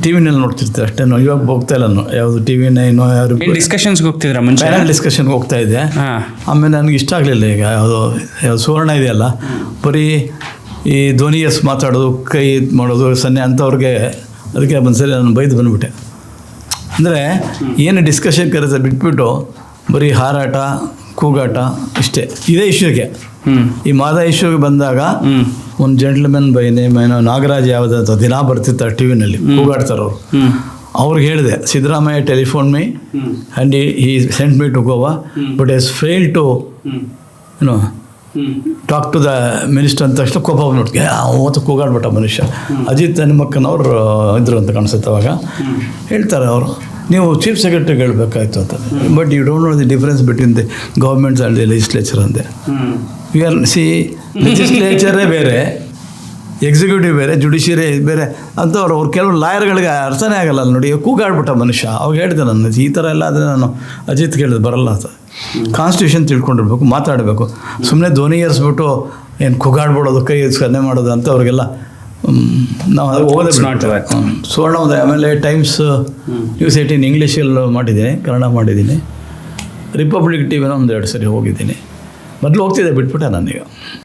T ವಿನಲ್ಲಿ ನೋಡ್ತಿರ್ತಾರೆ ಅಷ್ಟೇ. ಇವಾಗ ಹೋಗ್ತಾ ಇಲ್ಲ ನಾನು ಯಾವುದು ಟಿ ವಿನ ಇನ್ನೂ ಯಾರು ಡಿಸ್ಕಷನ್ಸ್ಗೆ ಹೋಗ್ತಿದ್ರ ಮುಂಚೆ? ಪ್ಯಾನಲ್ ಡಿಸ್ಕಷನ್ಗೆ ಹೋಗ್ತಾ ಇದ್ದೆ. ಆಮೇಲೆ ನನಗೆ ಇಷ್ಟ ಆಗಲಿಲ್ಲ. ಈಗ ಯಾವುದು ಸುವರ್ಣ ಇದೆಯಲ್ಲ, ಬರೀ ಈ ಧ್ವನಿ ಎಸ್ ಮಾತಾಡೋದು, ಕೈ ಇದು ಮಾಡೋದು, ಸನ್ನೆ ಅಂಥವ್ರಿಗೆ, ಅದಕ್ಕೆ ಒಂದ್ಸರಿ ನಾನು ಬೈದು ಬಂದುಬಿಟ್ಟೆ. ಅಂದರೆ ಏನು ಡಿಸ್ಕಷನ್ ಕರೆಸ ಬಿಟ್ಬಿಟ್ಟು ಬರೀ ಹಾರಾಟ, ಕೂಗಾಟ ಇಷ್ಟೇ. ಇದೇ ಇಶ್ಯೂಗೆ, ಈ ಮಾದ ಇಶ್ಯೂಗೆ ಬಂದಾಗ ಒಂದು ಜೆಂಟ್ಲ್ಮನ್ ಬೈ ನೇಮ್ ಏನೋ ನಾಗರಾಜ್ ಯಾವುದಂತ ದಿನ ಬರ್ತಿರ್ತಾರೆ ಟಿ ವಿನಲ್ಲಿ, ಕೂಗಾಡ್ತಾರೆ ಅವರು. ಅವ್ರಿಗೆ ಹೇಳಿದೆ, Siddaramaiah telephone me and he sent me to Goa but as fail to ಏನೋ ಟಾಕ್ ಟು ದ ಮಿನಿಸ್ಟರ್ ಅಂತ ತಕ್ಷಣ ಕೋಪ ಬಂದ್ಬಿಟ್ಟು ಅವತ್ತು ಕೂಗಾಡ್ಬಿಟ್ಟ ಮನುಷ್ಯ. ಅಜಿತ್ ಹನುಮಕ್ಕನವ್ರು ಇದ್ರು ಅಂತ ಕಾಣಿಸುತ್ತೆ. ಅವಾಗ ಹೇಳ್ತಾರೆ ಅವರು, ನೀವು ಚೀಫ್ ಸೆಕ್ರೆಟರಿಗೆ ಹೇಳಬೇಕಾಯ್ತು ಅಂತ. But you don't know the difference between the governments and the legislature ಅಂದೆ. ವಿ ಆರ್ ಲೆಜಿಸ್ಲೇಚರೇ ಬೇರೆ, ಎಕ್ಸಿಕ್ಯೂಟಿವ್ ಬೇರೆ, ಜುಡಿಷಿಯರಿ ಬೇರೆ ಅಂತವ್ರು. ಅವ್ರು ಕೆಲವು ಲಾಯರ್ಗಳಿಗೆ ಅರ್ಥನೇ ಆಗಲ್ಲ ನೋಡಿ. ಕೂಗಾಡ್ಬಿಟ್ಟ ಮನುಷ್ಯ. ಅವಾಗ ಹೇಳಿದೆ ನಾನು, ಈ ಥರ ಎಲ್ಲ ಆದರೆ ನಾನು ಅಜಿತ್ ಕೇಳಿದೆ ಬರಲ್ಲ ಅಂತ. ಕಾನ್ಸ್ಟಿಟ್ಯೂಷನ್ ತಿಳ್ಕೊಂಡಿರ್ಬೇಕು, ಮಾತಾಡಬೇಕು. ಸುಮ್ಮನೆ ಧ್ವನಿ ಏರಿಸ್ಬಿಟ್ಟು ಏನು ಕೂಗಾಡ್ಬಿಡೋದು, ಕೈ ಸನ್ನೆ ಮಾಡೋದು ಅಂತ ಅವ್ರಿಗೆಲ್ಲ ನಾವು ಅದು ಹೋಗೋದೇ ಸುವರ್ಣ ಒಂದು. ಆಮೇಲೆ ಟೈಮ್ಸ್, ನ್ಯೂಸ್ 18 ಇಂಗ್ಲೀಷಲ್ಲಿ ಮಾಡಿದ್ದೀನಿ, ಕನ್ನಡ ಮಾಡಿದ್ದೀನಿ. ರಿಪಬ್ಲಿಕ್ ಟಿ ವಿನ 1-2 ಸರಿ ಹೋಗಿದ್ದೀನಿ. ಮೊದಲು ಹೋಗ್ತಿದ್ದೆ, ಬಿಟ್ಬಿಟ್ಟೆ ನಾನೀಗ.